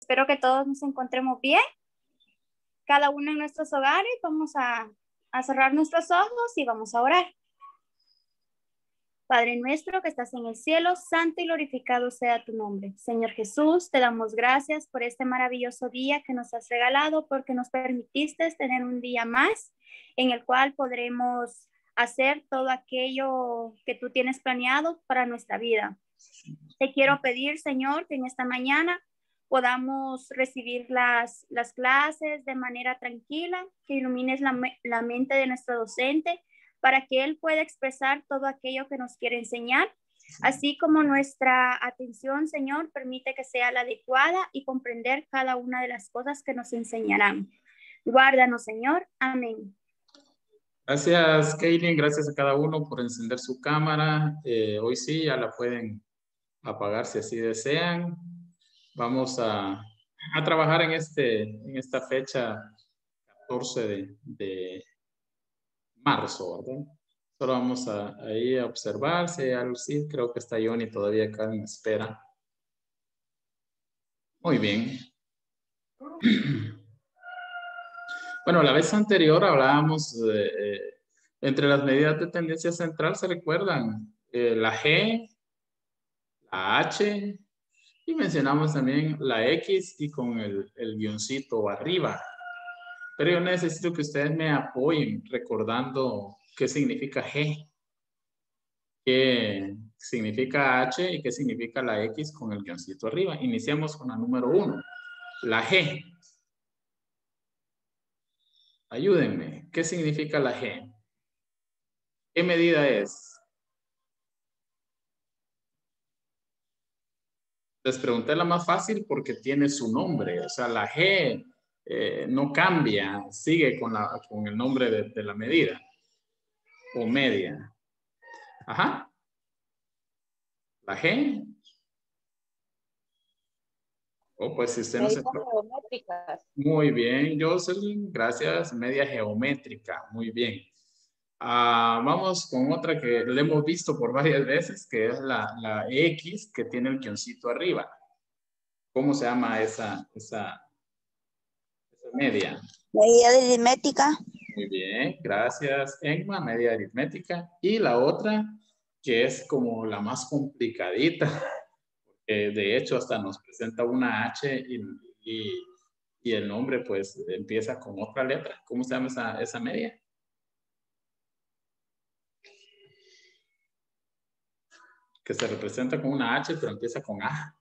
Espero que todos nos encontremos bien, cada uno en nuestros hogares. Vamos a cerrar nuestros ojos y vamos a orar. Padre nuestro que estás en el cielo, santo y glorificado sea tu nombre. Señor Jesús, te damos gracias por este maravilloso día que nos has regalado, porque nos permitiste tener un día más en el cual podremos hacer todo aquello que tú tienes planeado para nuestra vida. Te quiero pedir, Señor, que en esta mañana podamos recibir las clases de manera tranquila, que ilumines la mente de nuestro docente para que él pueda expresar todo aquello que nos quiere enseñar, así como nuestra atención, Señor, permite que sea la adecuada y comprender cada una de las cosas que nos enseñarán. Guárdanos, Señor. Amén. Gracias, Kaylin. Gracias a cada uno por encender su cámara. Hoy sí, ya la pueden apagar si así desean. Vamos a trabajar en esta fecha 14 de marzo, ¿verdad? Solo vamos ir a observar si hay algo. Sí, creo que está Johnny todavía acá en espera. Muy bien. Bueno, la vez anterior hablábamos entre las medidas de tendencia central, ¿se recuerdan? La G, la H, y mencionamos también la X y con el guioncito arriba. Pero yo necesito que ustedes me apoyen recordando qué significa G, qué significa H y qué significa la X con el guioncito arriba. Iniciamos con la número 1, la G. Ayúdenme, ¿qué significa la G? ¿Qué medida es? Les pregunté la más fácil porque tiene su nombre. O sea, la G no cambia, sigue con el nombre de la medida o media. Ajá. La G. Oh, pues si usted no se... Medidas geométricas. Muy bien, Jocelyn. Gracias. Media geométrica. Muy bien. Vamos con otra que le hemos visto por varias veces, que es la X, que tiene el guioncito arriba. ¿Cómo se llama esa media? Medida aritmética. Muy bien, gracias, Emma, media aritmética. Y la otra, que es como la más complicadita, de hecho hasta nos presenta una H y el nombre pues empieza con otra letra. ¿Cómo se llama esa media? Que se representa con una H, pero empieza con A.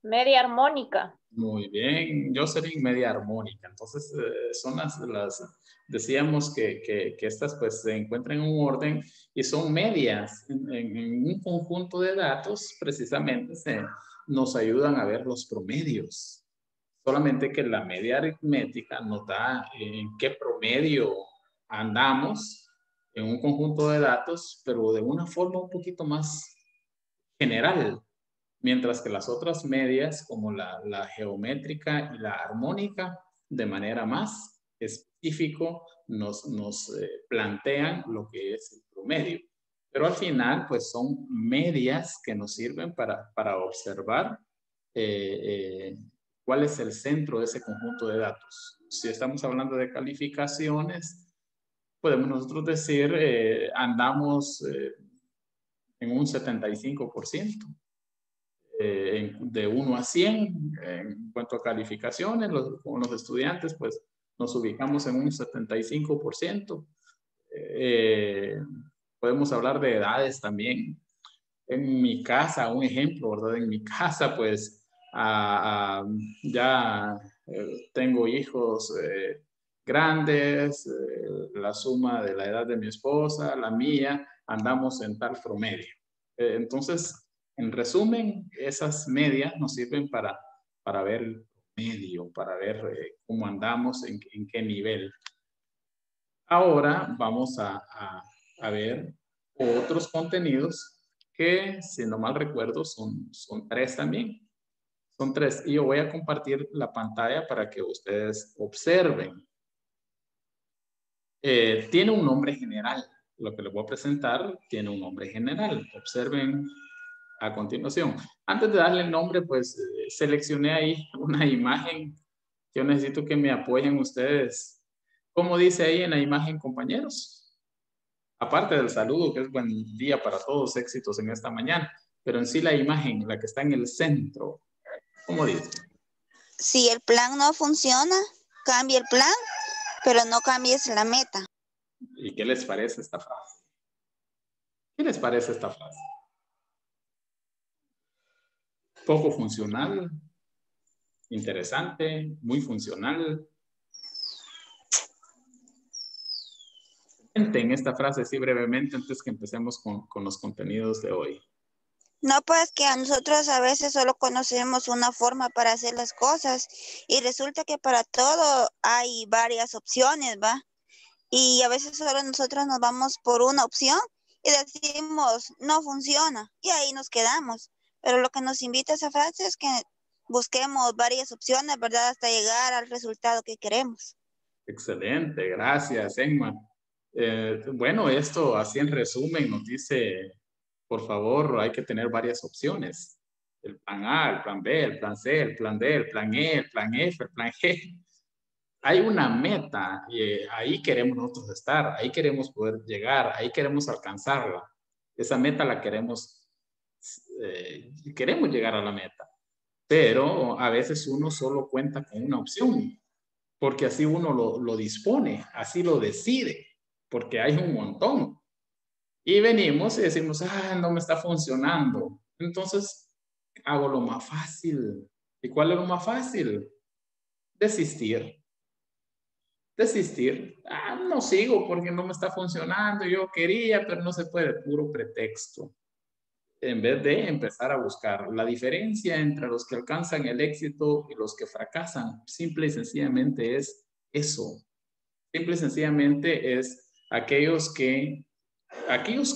Media armónica. Muy bien, Jocelyn, media armónica. Entonces, son decíamos que estas pues se encuentran en un orden y son medias en un conjunto de datos, precisamente nos ayudan a ver los promedios. Solamente que la media aritmética nos da en qué promedio andamos en un conjunto de datos, pero de una forma un poquito más general. Mientras que las otras medias, como la geométrica y la armónica, de manera más específico, nos plantean lo que es el promedio. Pero al final, pues son medias que nos sirven para observar cuál es el centro de ese conjunto de datos. Si estamos hablando de calificaciones, podemos nosotros decir, andamos en un 75%. De 1 a 100 en cuanto a calificaciones, con los estudiantes, pues nos ubicamos en un 75%. Podemos hablar de edades también. En mi casa, un ejemplo, ¿verdad? En mi casa, pues ya tengo hijos grandes, la suma de la edad de mi esposa, la mía, andamos en tal promedio. Entonces, en resumen, esas medias nos sirven para ver el promedio, para ver cómo andamos, en qué nivel. Ahora vamos a ver otros contenidos que, si no mal recuerdo, son 3 también. Son 3 y yo voy a compartir la pantalla para que ustedes observen. Tiene un nombre general. Lo que les voy a presentar tiene un nombre general. Observen a continuación. Antes de darle el nombre, pues seleccioné ahí una imagen. Yo necesito que me apoyen ustedes. ¿Cómo dice ahí en la imagen, compañeros? Aparte del saludo, que es buen día para todos, éxitos en esta mañana. Pero en sí la imagen, la que está en el centro, ¿cómo dice? Si el plan no funciona, cambia el plan, pero no cambies la meta. ¿Y qué les parece esta frase? ¿Qué les parece esta frase? Poco funcional, interesante, muy funcional. En esta frase, sí, brevemente, antes que empecemos con los contenidos de hoy. No, pues que a nosotros a veces solo conocemos una forma para hacer las cosas y resulta que para todo hay varias opciones, ¿va? Y a veces solo nosotros nos vamos por una opción y decimos, no funciona, y ahí nos quedamos. Pero lo que nos invita a esa frase es que busquemos varias opciones, ¿verdad? Hasta llegar al resultado que queremos. Excelente, gracias, Emma. Bueno, esto así en resumen nos dice, por favor, hay que tener varias opciones. El plan A, el plan B, el plan C, el plan D, el plan E, el plan F, el plan G. Hay una meta y ahí queremos nosotros estar, ahí queremos poder llegar, ahí queremos alcanzarla. Esa meta la queremos llegar a la meta. Pero a veces uno solo cuenta con una opción, porque así uno lo dispone, así lo decide, porque hay un montón. Y venimos y decimos, no me está funcionando. Entonces, hago lo más fácil. ¿Y cuál es lo más fácil? Desistir. No sigo porque no me está funcionando. Yo quería, pero no se puede. Puro pretexto. En vez de empezar a buscar la diferencia entre los que alcanzan el éxito y los que fracasan, simple y sencillamente es eso. Simple y sencillamente es aquellos que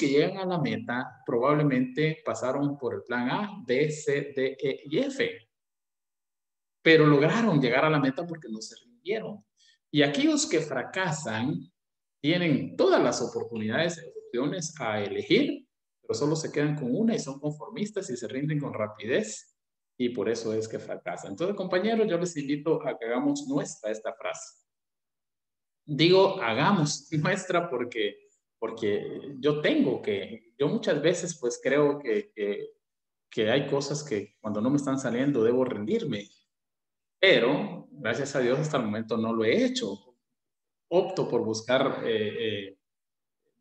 llegan a la meta probablemente pasaron por el plan A, B, C, D, E y F, pero lograron llegar a la meta porque no se rindieron. Y aquellos que fracasan tienen todas las oportunidades y opciones a elegir, pero solo se quedan con una y son conformistas y se rinden con rapidez y por eso es que fracasan. Entonces, compañeros, yo les invito a que hagamos nuestra esta frase. Digo, hagamos nuestra porque yo muchas veces pues creo que hay cosas que cuando no me están saliendo debo rendirme, pero gracias a Dios hasta el momento no lo he hecho. Opto por buscar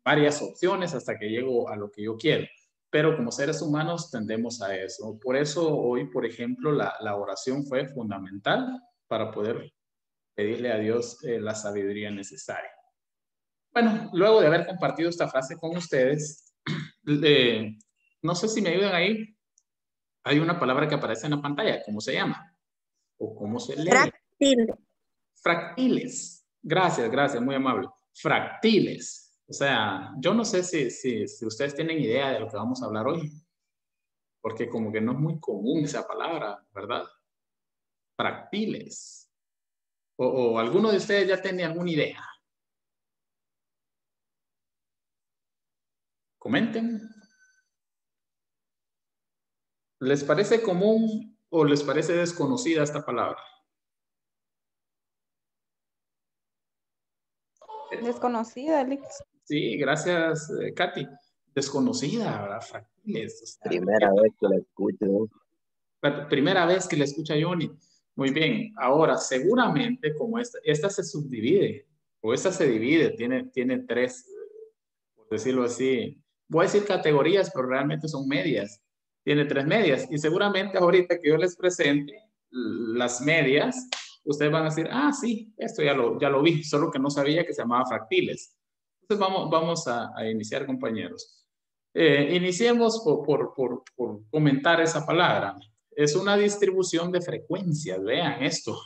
varias opciones hasta que llego a lo que yo quiero. Pero como seres humanos tendemos a eso. Por eso hoy, por ejemplo, la oración fue fundamental para poder pedirle a Dios la sabiduría necesaria. Bueno, luego de haber compartido esta frase con ustedes, no sé si me ayudan ahí. Hay una palabra que aparece en la pantalla. ¿Cómo se llama? ¿O cómo se lee? Fractil. Fractiles. Gracias, muy amable. Fractiles. O sea, yo no sé si ustedes tienen idea de lo que vamos a hablar hoy, porque como que no es muy común esa palabra, ¿verdad? Fractiles. O alguno de ustedes ya tiene alguna idea. Comenten. ¿Les parece común o les parece desconocida esta palabra? Desconocida, Alex. Sí, gracias, Katy. Desconocida, ¿verdad? Fractiles. O sea, Primera vez que la escucho. primera vez que la escucha Johnny. Muy bien. Ahora, seguramente como esta se subdivide, o esta se divide, tiene tres, por decirlo así. Voy a decir categorías, pero realmente son medias. Tiene tres medias. Y seguramente ahorita que yo les presente las medias, ustedes van a decir, sí, esto ya lo vi, solo que no sabía que se llamaba fractiles. Entonces vamos a iniciar, compañeros. Iniciemos por comentar esa palabra. Es una distribución de frecuencias, vean esto.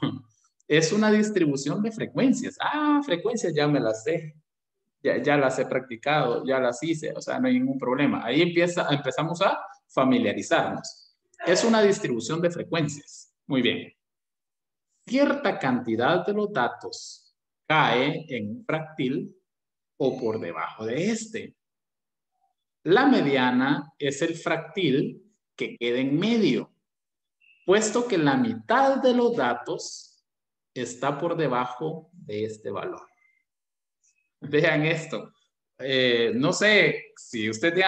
Es una distribución de frecuencias. Frecuencias ya me las sé. Ya las he practicado, ya las hice, o sea, no hay ningún problema. Ahí empezamos a familiarizarnos. Es una distribución de frecuencias. Muy bien. Cierta cantidad de los datos cae en un fractil o por debajo de este. La mediana es el fractil que quede en medio, puesto que la mitad de los datos está por debajo de este valor. Vean esto. No sé si usted dice,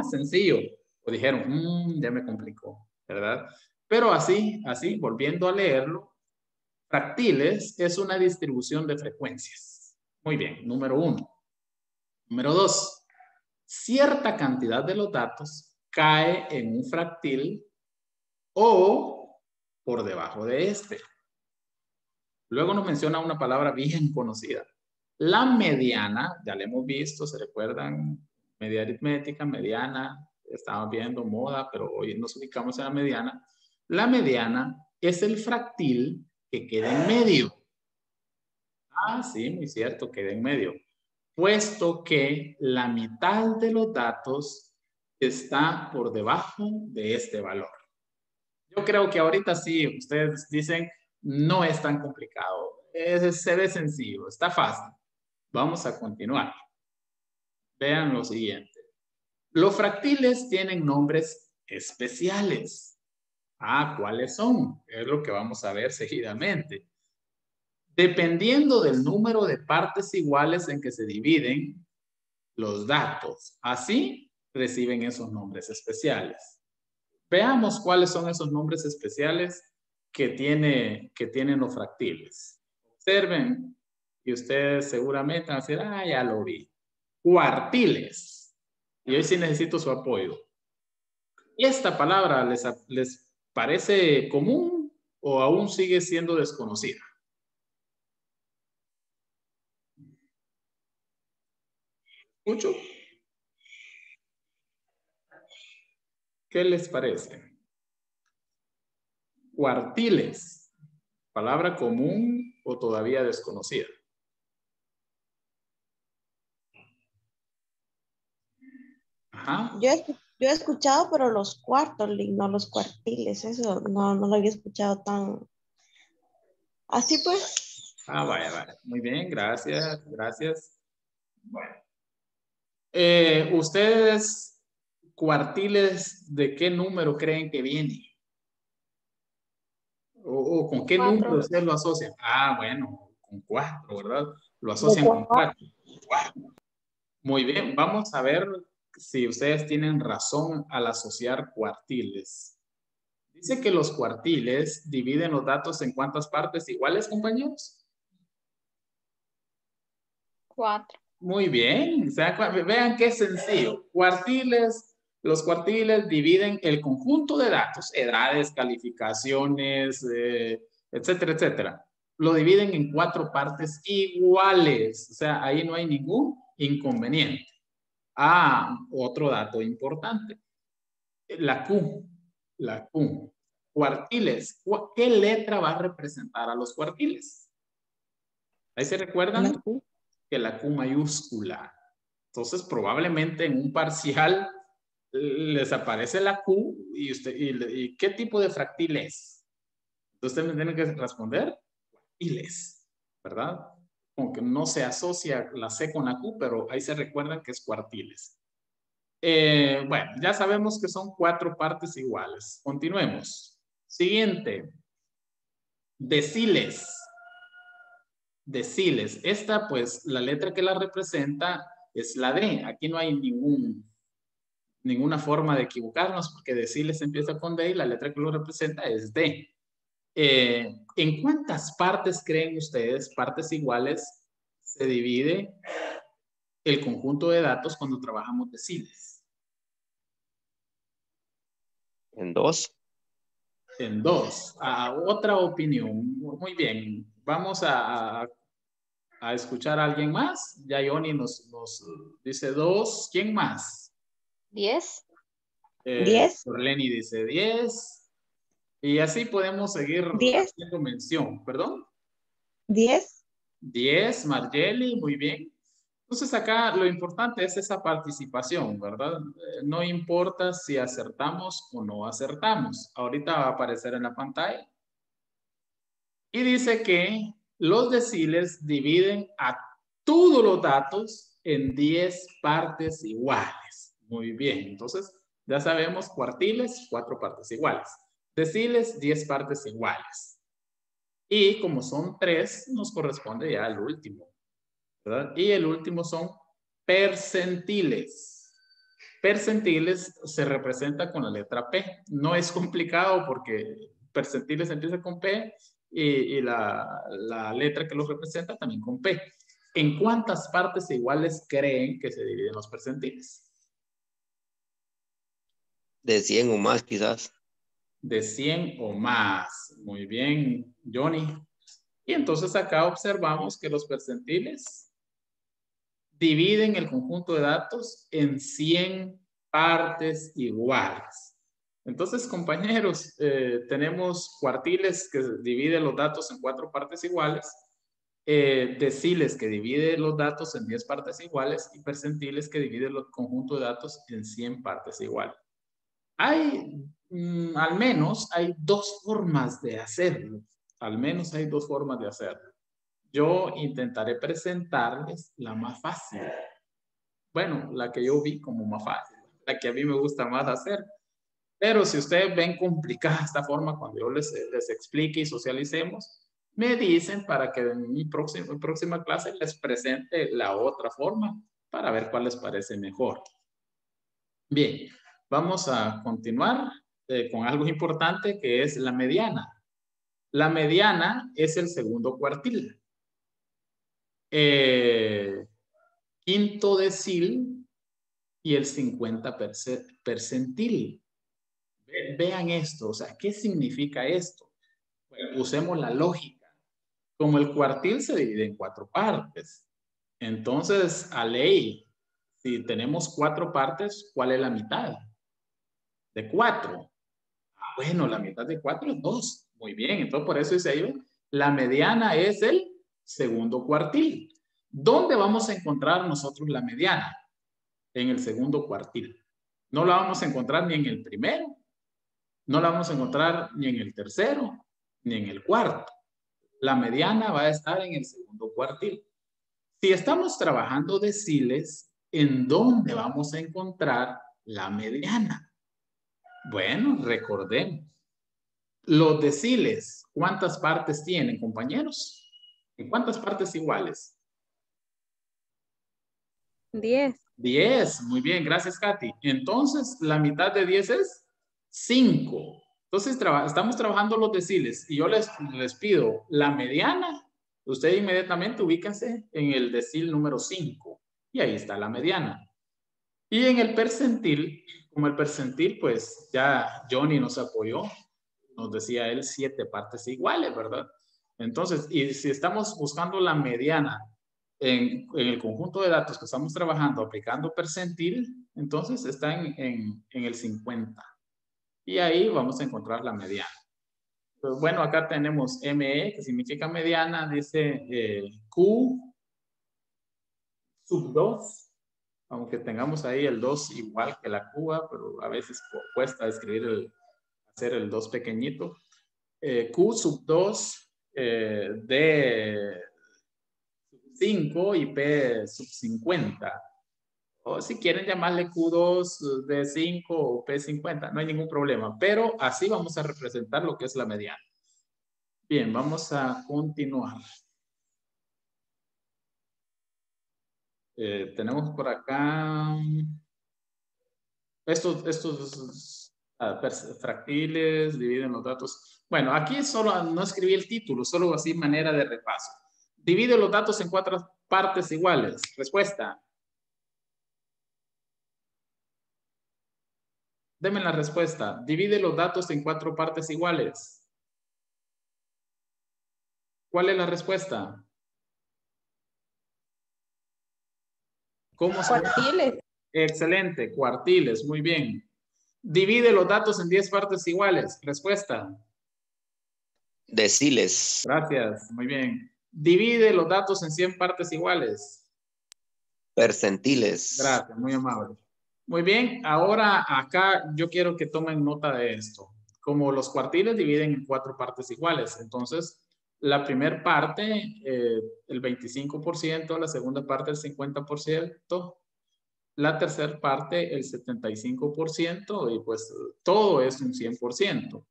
sencillo. O dijeron, ya me complicó, ¿verdad? Pero así, volviendo a leerlo, fractiles es una distribución de frecuencias. Muy bien, número 1. Número 2, cierta cantidad de los datos cae en un fractil o por debajo de este. Luego nos menciona una palabra bien conocida. La mediana, ya la hemos visto, ¿se recuerdan? Media aritmética, mediana, estamos viendo moda, pero hoy nos ubicamos en la mediana. La mediana es el fractil que queda en medio. Sí, muy cierto, queda en medio. Puesto que la mitad de los datos está por debajo de este valor. Yo creo que ahorita sí, ustedes dicen, no es tan complicado. Se ve sencillo, está fácil. Vamos a continuar. Vean lo siguiente. Los fractiles tienen nombres especiales. ¿Cuáles son? Es lo que vamos a ver seguidamente. Dependiendo del número de partes iguales en que se dividen los datos. Así reciben esos nombres especiales. Veamos cuáles son esos nombres especiales que tienen los fractiles. Observen y ustedes seguramente van a decir, ya lo vi. Cuartiles. Y hoy sí necesito su apoyo. ¿Esta palabra les parece común o aún sigue siendo desconocida? ¿Escucho? ¿Qué les parece? Cuartiles. ¿Palabra común o todavía desconocida? Ajá. Yo he escuchado, pero los cuartos, no los cuartiles, eso no lo había escuchado tan así pues. Vaya. Muy bien, gracias. Bueno. ¿Ustedes cuartiles de qué número creen que viene? ¿O con qué 4. número ustedes lo asocian? Bueno, con 4, ¿verdad? Lo asocian con 4. Muy bien, vamos a ver si ustedes tienen razón al asociar cuartiles. Dice que los cuartiles dividen los datos en ¿cuántas partes iguales, compañeros? 4. Muy bien, vean qué sencillo. Los cuartiles dividen el conjunto de datos, edades, calificaciones, etcétera, etcétera. Lo dividen en 4 partes iguales. O sea, ahí no hay ningún inconveniente. Otro dato importante. La Q. Cuartiles. ¿Qué letra va a representar a los cuartiles? ¿Ahí se recuerdan? La Q. Que la Q mayúscula. Entonces, probablemente en un parcial les aparece la Q y ¿qué tipo de fractil es? Entonces, ustedes me tienen que responder cuartiles, ¿verdad? Como que no se asocia la C con la Q, pero ahí se recuerdan que es cuartiles. Bueno, ya sabemos que son 4 partes iguales. Continuemos. Siguiente. Deciles. Esta, pues, la letra que la representa es la D. Aquí no hay ninguna forma de equivocarnos porque deciles empieza con D y la letra que lo representa es D. ¿En cuántas partes creen ustedes, partes iguales, se divide el conjunto de datos cuando trabajamos deciles? En 2. En 2. Otra opinión. Muy bien. Vamos a escuchar a alguien más. Ya Johnny nos dice 2. ¿Quién más? 10. 10. Lenny dice 10. Y así podemos seguir 10. haciendo mención. ¿Perdón? 10. 10, Margeli, muy bien. Entonces acá lo importante es esa participación, ¿verdad? No importa si acertamos o no acertamos. Ahorita va a aparecer en la pantalla. Y dice que los deciles dividen a todos los datos en 10 partes iguales. Muy bien. Entonces, Ya sabemos, cuartiles, 4 partes iguales. Deciles, 10 partes iguales. Y como son 3, nos corresponde ya al último, ¿verdad? Y el último son percentiles. Percentiles se representa con la letra P. No es complicado porque percentiles empieza con P y la letra que los representa también con P. ¿En cuántas partes iguales creen que se dividen los percentiles? De 100 o más, quizás. De 100 o más. Muy bien, Johnny. Y entonces acá observamos que los percentiles dividen el conjunto de datos en 100 partes iguales. Entonces, compañeros, tenemos cuartiles que dividen los datos en 4 partes iguales, deciles que divide los datos en 10 partes iguales y percentiles que divide el conjunto de datos en 100 partes iguales. Hay, al menos, hay 2 formas de hacerlo. Al menos hay 2 formas de hacerlo. Yo intentaré presentarles la más fácil. Bueno, la que yo vi como más fácil, la que a mí me gusta más hacer. Pero si ustedes ven complicada esta forma, cuando yo les explique y socialicemos, me dicen para que en mi próxima clase les presente la otra forma para ver cuál les parece mejor. Bien, vamos a continuar con algo importante que es la mediana. La mediana es el segundo cuartil. Quinto decil y el 50 percentil. Vean esto, o sea, ¿qué significa esto? Bueno, usemos la lógica. Como el cuartil se divide en 4 partes, entonces a ley, si tenemos 4 partes, ¿cuál es la mitad? De 4. Bueno, la mitad de 4 es 2. Muy bien, entonces por eso dice ahí, la mediana es el segundo cuartil. ¿Dónde vamos a encontrar nosotros la mediana? En el segundo cuartil. No la vamos a encontrar ni en el primero, no la vamos a encontrar ni en el tercero, ni en el cuarto. La mediana va a estar en el segundo cuartil. Si estamos trabajando deciles, ¿en dónde vamos a encontrar la mediana? Bueno, recordemos. Los deciles, ¿cuántas partes tienen, compañeros? ¿En cuántas partes iguales? 10. 10, muy bien, gracias Katy. Entonces, la mitad de 10 es 5. Entonces, estamos trabajando los deciles y yo les pido la mediana. Ustedes inmediatamente ubíquense en el decil número 5 y ahí está la mediana. Y en el percentil, como el percentil, pues ya Johnny nos apoyó, nos decía él 7 partes iguales, ¿verdad? Entonces, y si estamos buscando la mediana en el conjunto de datos que estamos trabajando aplicando percentil, entonces está en el 50. Y ahí vamos a encontrar la mediana. Pues bueno, acá tenemos ME, que significa mediana, dice Q sub 2, aunque tengamos ahí el 2 igual que la Q, pero a veces cuesta escribir hacer el 2 pequeñito. Q sub 2, D 5 y P sub 50. O si quieren llamarle Q2 de 5 o P50, no hay ningún problema. Pero así vamos a representar lo que es la mediana. Bien, vamos a continuar. Tenemos por acá estos fractiles, dividen los datos. Bueno, aquí solo no escribí el título, solo así manera de repaso. Divide los datos en 4 partes iguales. Respuesta. Deme la respuesta. Divide los datos en 4 partes iguales. ¿Cuál es la respuesta? ¿Cómo se... Cuartiles. Excelente, cuartiles, muy bien. Divide los datos en 10 partes iguales. Respuesta. Deciles. Gracias, muy bien. Divide los datos en 100 partes iguales. Percentiles. Gracias, muy amable. Muy bien, ahora acá yo quiero que tomen nota de esto. Como los cuartiles dividen en 4 partes iguales, entonces la primera parte, el 25%, la segunda parte el 50%, la tercera parte el 75% y pues todo es un 100%.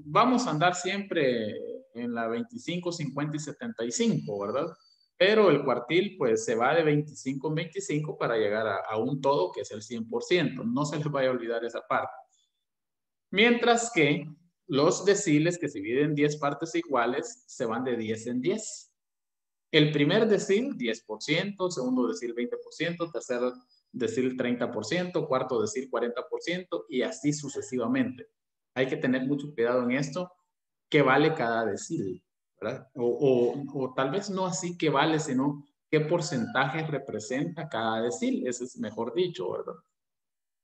Vamos a andar siempre en la 25, 50 y 75, ¿verdad? Pero el cuartil pues se va de 25 en 25 para llegar a un todo que es el 100%. No se les vaya a olvidar esa parte. Mientras que los deciles que se dividen en 10 partes iguales se van de 10 en 10. El primer decil 10%, segundo decil 20%, tercer decil 30%, cuarto decil 40% y así sucesivamente. Hay que tener mucho cuidado en esto, qué vale cada decil, ¿verdad? O tal vez no así qué vale, sino qué porcentaje representa cada decil, ese es mejor dicho, ¿verdad?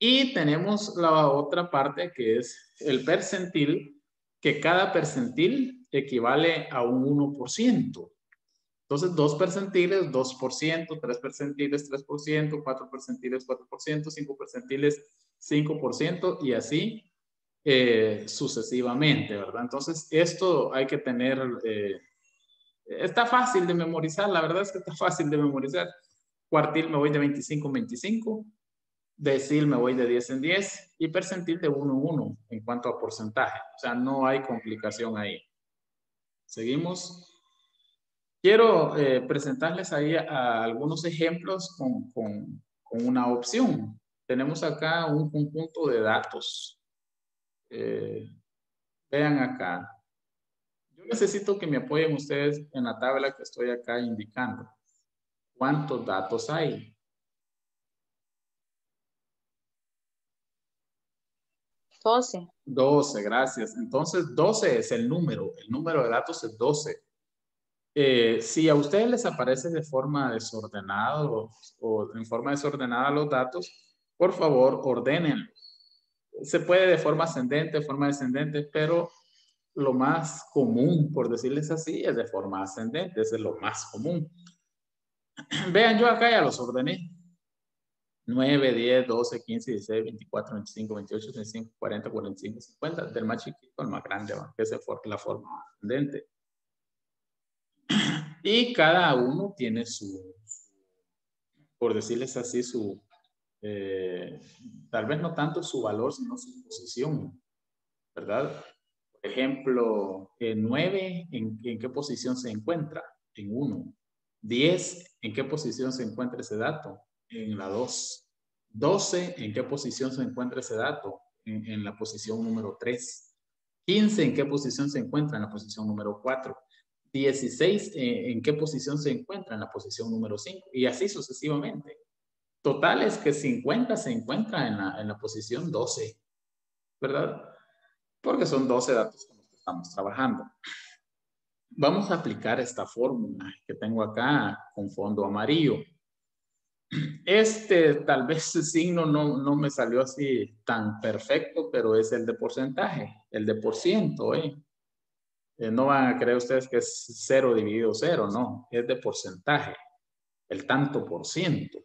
Y tenemos la otra parte que es el percentil, que cada percentil equivale a un 1%. Entonces, 2 percentiles, 2%, 3 percentiles, 3%, 4 percentiles, 4%, 5 percentiles, 5% y así sucesivamente, ¿verdad? Entonces, esto hay que tener, está fácil de memorizar, la verdad es que está fácil de memorizar. Cuartil me voy de 25 en 25, decil me voy de 10 en 10 y percentil de 1 en 1 en cuanto a porcentaje. O sea, no hay complicación ahí. Seguimos. Quiero presentarles ahí algunos ejemplos con una opción. Tenemos acá un conjunto de datos. Vean acá. Yo necesito que me apoyen ustedes en la tabla que estoy acá indicando. ¿Cuántos datos hay? 12. 12, gracias. Entonces, 12 es el número de datos es 12. Si a ustedes les aparece de forma desordenada o en forma desordenada los datos, por favor, ordenen. Se puede de forma ascendente, forma descendente, pero lo más común, por decirles así, es de forma ascendente. Ese es lo más común. Vean, yo acá ya los ordené. 9, 10, 12, 15, 16, 24, 25, 28, 35, 40, 45, 50. Del más chiquito al más grande, que es la forma ascendente. Y cada uno tiene su, por decirles así, su, tal vez no tanto su valor, sino su posición, ¿verdad? Por ejemplo, 9, ¿en qué posición se encuentra? En 1. 10, ¿en qué posición se encuentra ese dato? En la 2. 12, ¿en qué posición se encuentra ese dato? En la posición número 3. 15, ¿en qué posición se encuentra? En la posición número 4. 16, ¿en qué posición se encuentra? En la posición número 5. Y así sucesivamente. Total es que 50 se encuentra en la posición 12, ¿verdad? Porque son 12 datos con los que estamos trabajando. Vamos a aplicar esta fórmula que tengo acá con fondo amarillo. Tal vez el signo no me salió así tan perfecto, pero es el de porcentaje, el de por ciento, no van a creer ustedes que es 0 dividido 0, no, es de porcentaje, el tanto por ciento.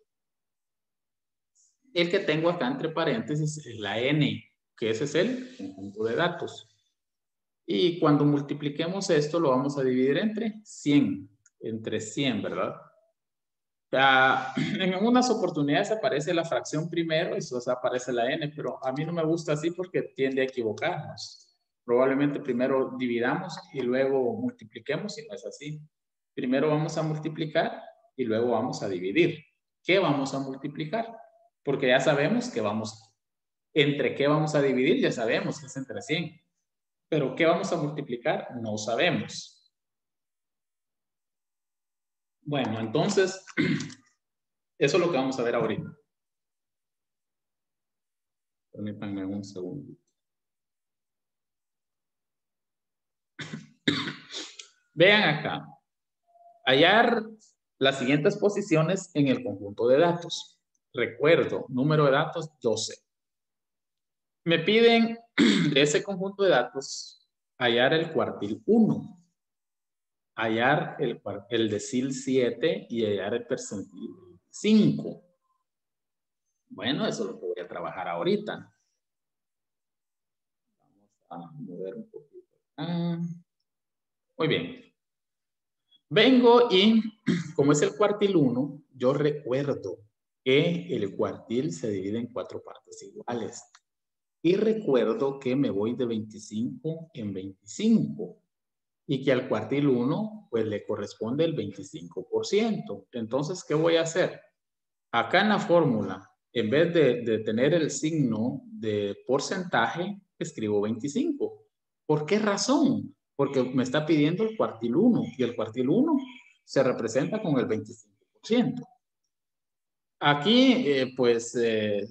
El que tengo acá entre paréntesis es la n, que ese es el conjunto de datos. Y cuando multipliquemos esto, lo vamos a dividir entre 100, ¿verdad? En algunas oportunidades aparece la fracción primero y después aparece la n, pero a mí no me gusta así porque tiende a equivocarnos. Probablemente primero dividamos y luego multipliquemos y no es así. Primero vamos a multiplicar y luego vamos a dividir. ¿Qué vamos a multiplicar? Porque ya sabemos que entre qué vamos a dividir, ya sabemos que es entre 100. Pero ¿qué vamos a multiplicar? No sabemos. Bueno, entonces, eso es lo que vamos a ver ahorita. Permítanme un segundo. Vean acá. Hallar las siguientes posiciones en el conjunto de datos. Recuerdo, número de datos 12. Me piden de ese conjunto de datos hallar el cuartil 1, hallar el decil 7 y hallar el percentil 5. Bueno, eso es lo que voy a trabajar ahorita. Vamos a mover un poquito acá. Muy bien. Vengo y, como es el cuartil 1, yo recuerdo que el cuartil se divide en 4 partes iguales. Y recuerdo que me voy de 25 en 25 y que al cuartil 1 pues le corresponde el 25%. Entonces, ¿qué voy a hacer? Acá en la fórmula, en vez de tener el signo de porcentaje, escribo 25. ¿Por qué razón? Porque me está pidiendo el cuartil 1 y el cuartil 1 se representa con el 25%. Aquí,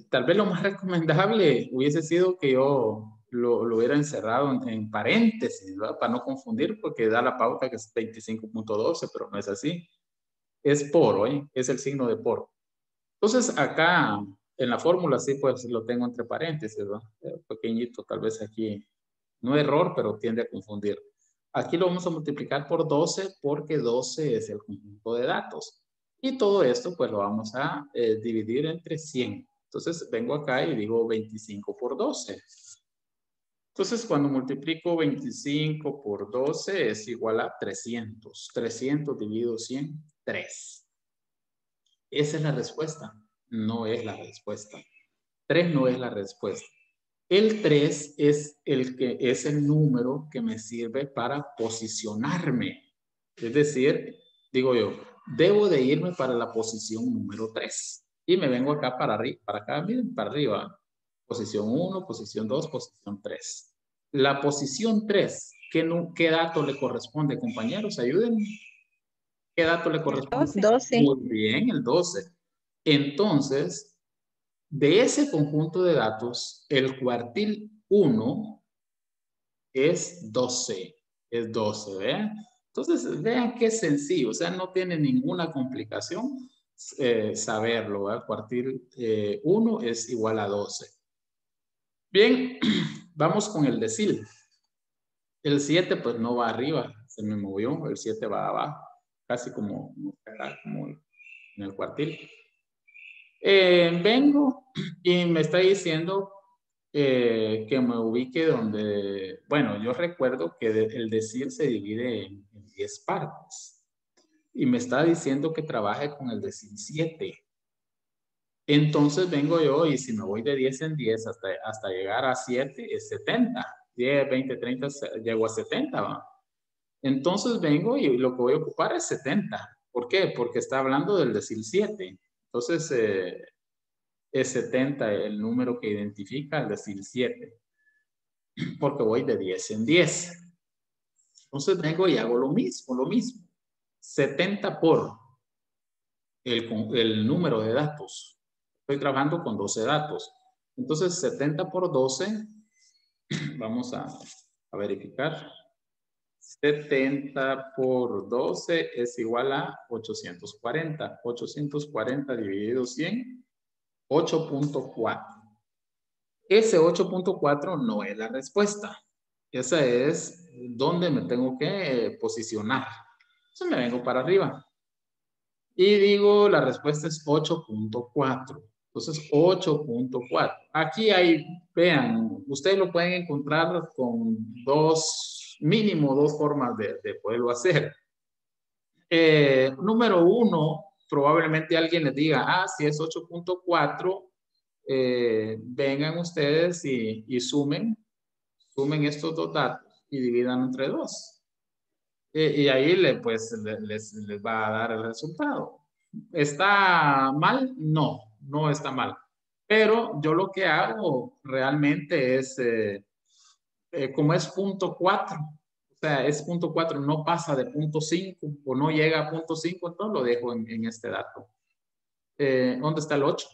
tal vez lo más recomendable hubiese sido que yo lo hubiera encerrado en paréntesis, ¿verdad? Para no confundir, porque da la pauta que es 25.12, pero no es así. Es por, ¿eh? Es el signo de por. Entonces, acá en la fórmula sí, pues lo tengo entre paréntesis, ¿verdad? Pequeñito, tal vez aquí, no error, pero tiende a confundir. Aquí lo vamos a multiplicar por 12 porque 12 es el conjunto de datos. Y todo esto, pues lo vamos a dividir entre 100. Entonces, vengo acá y digo 25 por 12. Entonces, cuando multiplico 25 por 12 es igual a 300. 300 dividido 100, 3. Esa es la respuesta. No es la respuesta. 3 no es la respuesta. El 3 es el número que me sirve para posicionarme. Es decir, digo yo, debo de irme para la posición número 3. Y me vengo acá para acá, miren, para arriba. Posición 1, posición 2, posición 3. La posición 3, ¿qué dato le corresponde, compañeros? Ayúdenme. ¿Qué dato le corresponde? 12. Muy bien, el 12. Entonces, de ese conjunto de datos, el cuartil 1 es 12. Es 12, ¿vean? Entonces, vean qué sencillo. O sea, no tiene ninguna complicación saberlo, ¿verdad? Cuartil 1 es igual a 12. Bien, vamos con el decil. El 7 pues no va arriba, se me movió. El 7 va abajo, casi como en el cuartil. Vengo y me está diciendo que me ubique donde, bueno, yo recuerdo que el decir se divide en 10 partes. Y me está diciendo que trabaje con el decil 7. Entonces vengo yo y si me voy de 10 en 10 hasta llegar a 7 es 70. 10, 20, 30, llego a 70, ¿va? Entonces vengo y lo que voy a ocupar es 70. ¿Por qué? Porque está hablando del decil 7. Entonces es 70 el número que identifica el decil 7. Porque voy de 10 en 10. Entonces vengo y hago lo mismo. 70 por el número de datos. Estoy trabajando con 12 datos. Entonces 70 por 12, vamos a verificar. 70 por 12 es igual a 840. 840 dividido 100, 8.4. Ese 8.4 no es la respuesta. Esa es donde me tengo que posicionar. Entonces me vengo para arriba. Y digo, la respuesta es 8.4. Entonces, 8.4. Aquí hay, vean, ustedes lo pueden encontrar con mínimo dos formas de poderlo hacer. Número 1, probablemente alguien les diga, si es 8.4, vengan ustedes y sumen estos dos datos y dividan entre 2. Y ahí les va a dar el resultado. ¿Está mal? No está mal. Pero yo lo que hago realmente es, como es 0.4, o sea, es 0.4, no pasa de 0.5 o no llega a 0.5, entonces lo dejo en este dato. ¿Dónde está el 8?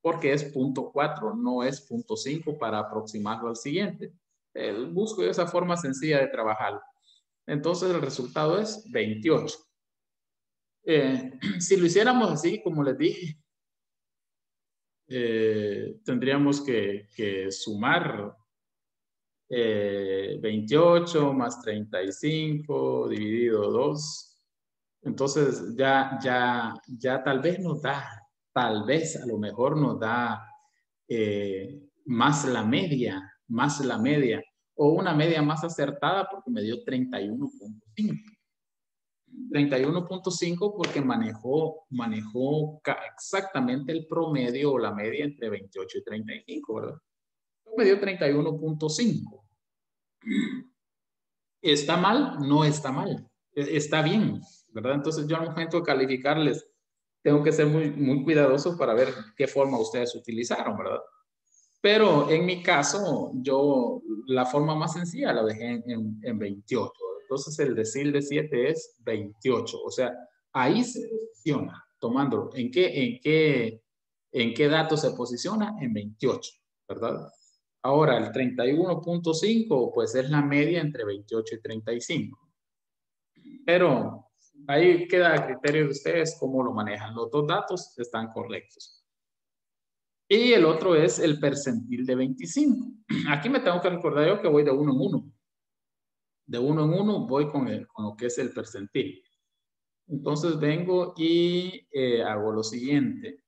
Porque es 0.4, no es 0.5 para aproximarlo al siguiente. Busco esa forma sencilla de trabajar. Entonces el resultado es 28. Si lo hiciéramos así, como les dije, tendríamos que sumar 28 más 35 dividido 2. Entonces ya tal vez nos da, tal vez a lo mejor nos da más la media, o una media más acertada porque me dio 31.5. 31.5 porque manejó exactamente el promedio o la media entre 28 y 35, ¿verdad? Me dio 31.5. ¿Está mal? No está mal. Está bien, ¿verdad? Entonces yo al momento de calificarles tengo que ser muy cuidadoso para ver qué forma ustedes utilizaron, ¿verdad? Pero en mi caso, yo la forma más sencilla la dejé en 28. Entonces el decil de 7 es 28. O sea, ahí se posiciona, tomándolo. ¿En qué dato se posiciona? En 28, ¿verdad? Ahora, el 31.5, pues es la media entre 28 y 35. Pero ahí queda a criterio de ustedes cómo lo manejan. Los dos datos están correctos. Y el otro es el percentil de 25. Aquí me tengo que recordar yo que voy de 1 en 1. De 1 en 1 voy con lo que es el percentil. Entonces vengo y hago lo siguiente.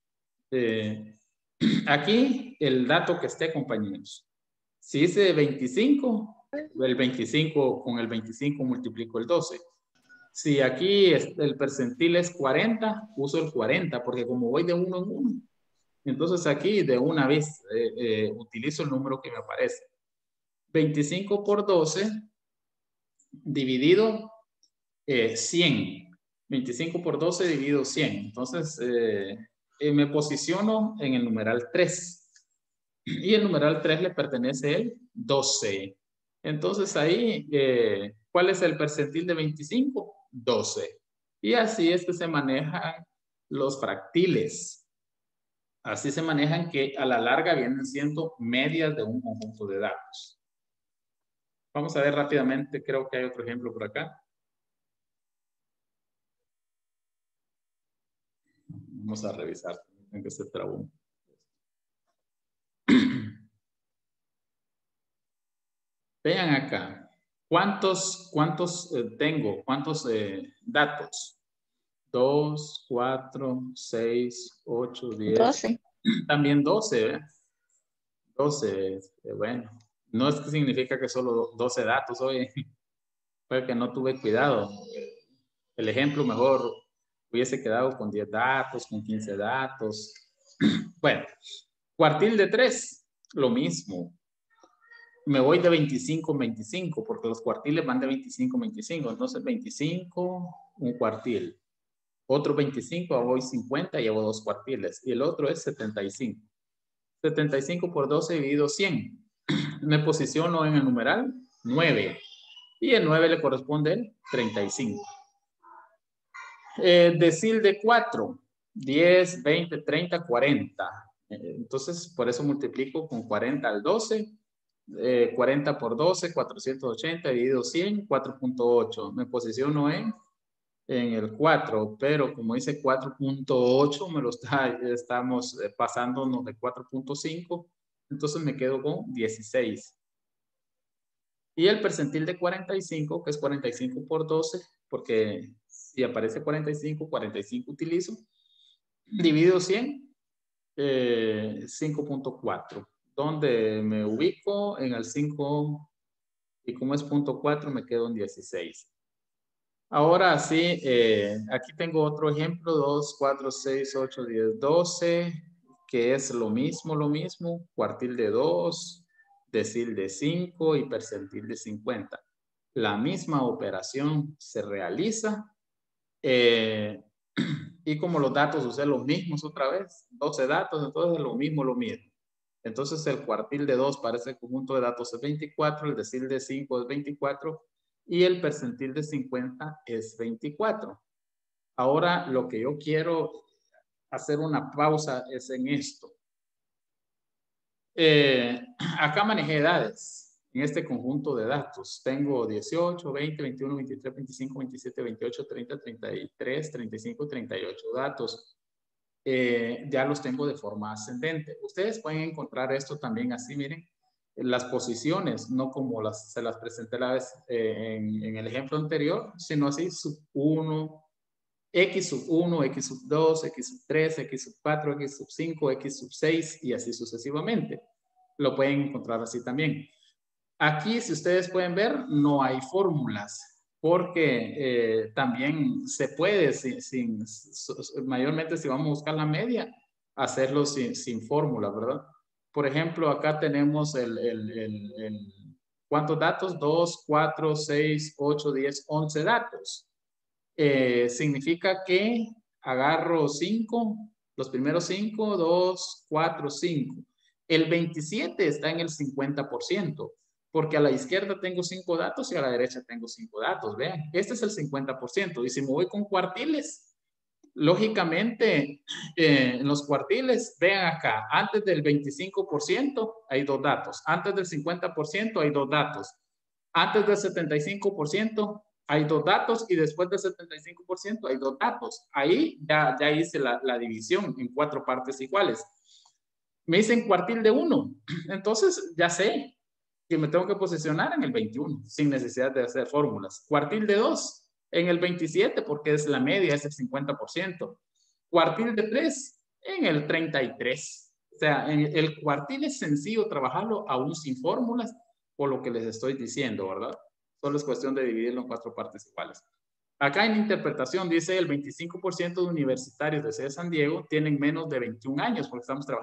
Aquí el dato que esté, compañeros. Si dice 25, el 25 con el 25 multiplico el 12. Si aquí el percentil es 40, uso el 40 porque como voy de 1 en 1. Entonces aquí de una vez utilizo el número que me aparece. 25 por 12 dividido 100. 25 por 12 dividido 100. Entonces me posiciono en el numeral 3. Y el numeral 3 le pertenece el 12. Entonces ahí, ¿cuál es el percentil de 25? 12. Y así es que se manejan los fractiles. Así se manejan que a la larga vienen siendo medias de un conjunto de datos. Vamos a ver rápidamente, creo que hay otro ejemplo por acá. Vamos a revisar, en que se trabó. Vean acá, ¿cuántos tengo? ¿Cuántos datos? 2, 4, 6, 8, 10. 12. También 12, ¿verdad? 12, bueno. No es que significa que solo 12 datos, oye. Fue que no tuve cuidado. El ejemplo mejor hubiese quedado con 10 datos, con 15 datos. Bueno, cuartil de 3, lo mismo. Me voy de 25 en 25, porque los cuartiles van de 25 en 25. Entonces, 25, un cuartil. Otro 25, voy 50, llevo 2 cuartiles. Y el otro es 75. 75 por 12 dividido 100. Me posiciono en el numeral 9. Y el 9 le corresponde el 35. Decil de 4. 10, 20, 30, 40. Entonces, por eso multiplico con 40 al 12. 40 por 12, 480 dividido 100, 4.8. Me posiciono en el 4, pero como dice 4.8, me lo estamos pasándonos de 4.5, entonces me quedo con 16. Y el percentil de 45, que es 45 por 12, porque si aparece 45, 45 utilizo, dividido 100, 5.4. ¿Dónde me ubico? En el 5, y como es 0.4 me quedo en 16. Ahora sí, aquí tengo otro ejemplo, 2, 4, 6, 8, 10, 12, que es lo mismo, cuartil de 2, decil de 5 y percentil de 50. La misma operación se realiza y como los datos usan los mismos otra vez, 12 datos, entonces lo mismo. Entonces el cuartil de 2 para ese conjunto de datos es 24, el decil de 5 es 24 y el percentil de 50 es 24. Ahora lo que yo quiero hacer una pausa es en esto. Acá manejé edades en este conjunto de datos. Tengo 18, 20, 21, 23, 25, 27, 28, 30, 33, 35, 38 datos. Ya los tengo de forma ascendente. Ustedes pueden encontrar esto también así, miren, las posiciones, no como se las presenté la vez en el ejemplo anterior, sino así, sub 1, X sub 1, X sub 2, X sub 3, X sub 4, X sub 5, X sub 6 y así sucesivamente. Lo pueden encontrar así también. Aquí, si ustedes pueden ver, no hay fórmulas. porque también se puede, mayormente si vamos a buscar la media, hacerlo sin fórmula, ¿verdad? Por ejemplo, acá tenemos ¿cuántos datos? 2, 4, 6, 8, 10, 11 datos. Significa que agarro 5, los primeros 5, 2, 4, 5. El 27 está en el 50%, porque a la izquierda tengo 5 datos y a la derecha tengo 5 datos. Vean, este es el 50%. Y si me voy con cuartiles, lógicamente, en los cuartiles, vean acá, antes del 25% hay 2 datos. Antes del 50% hay 2 datos. Antes del 75% hay 2 datos y después del 75% hay 2 datos. Ahí ya hice la división en 4 partes iguales. Me dicen cuartil de 1. Entonces ya sé que me tengo que posicionar en el 21 sin necesidad de hacer fórmulas. Cuartil de 2 en el 27 porque es la media, es el 50%. Cuartil de 3 en el 33. O sea, el cuartil es sencillo trabajarlo aún sin fórmulas por lo que les estoy diciendo, ¿verdad? Solo es cuestión de dividirlo en 4 partes iguales. Acá en interpretación dice el 25% de universitarios de San Diego tienen menos de 21 años porque estamos trabajando